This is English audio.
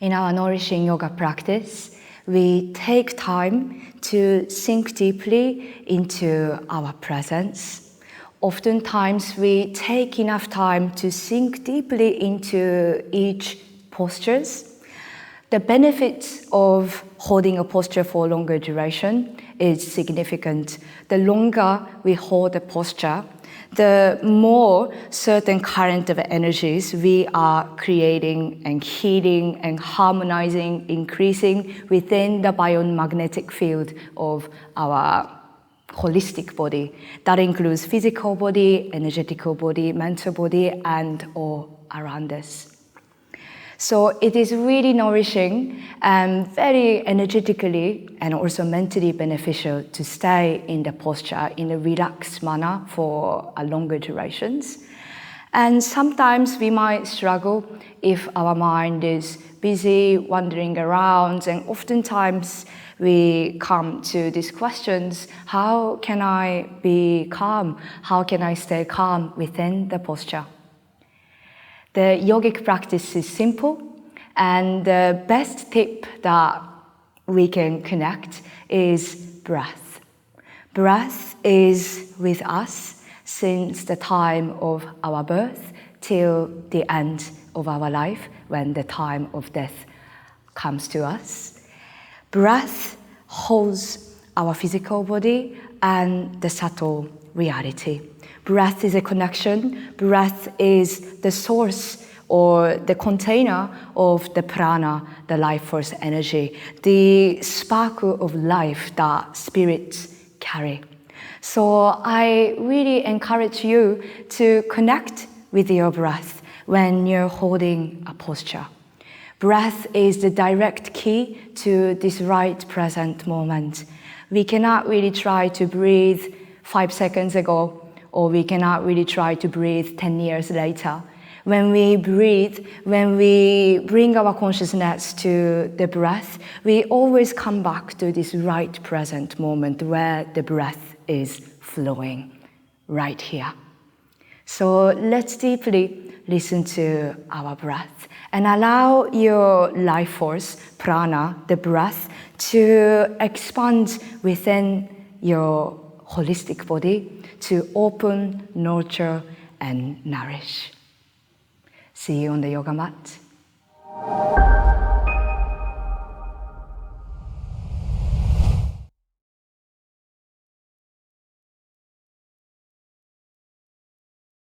In our nourishing yoga practice, we take time to sink deeply into our presence. Oftentimes, we take enough time to sink deeply into each postures. The benefits of holding a posture for a longer duration is significant. The longer we hold a posture, the more certain current of energies we are creating and healing and harmonizing, increasing within the biomagnetic field of our holistic body. That includes physical body, energetical body, mental body, and all around us. So it is really nourishing and very energetically and also mentally beneficial to stay in the posture in a relaxed manner for a longer durations. And sometimes we might struggle if our mind is busy wandering around, and oftentimes we come to these questions: how can I be calm? How can I stay calm within the posture? The yogic practice is simple, and the best tip that we can connect is breath. Breath is with us since the time of our birth till the end of our life, when the time of death comes to us. Breath holds our physical body and the subtle reality. Breath is a connection. Breath is the source or the container of the prana, the life force energy, the sparkle of life that spirits carry. So I really encourage you to connect with your breath when you're holding a posture. Breath is the direct key to this right present moment. We cannot really try to breathe 5 seconds ago, or we cannot really try to breathe 10 years later. When we breathe, when we bring our consciousness to the breath, we always come back to this right present moment where the breath is flowing, right here. So let's deeply listen to our breath and allow your life force, prana, the breath, to expand within your holistic body, to open, nurture, and nourish. See you on the yoga mat.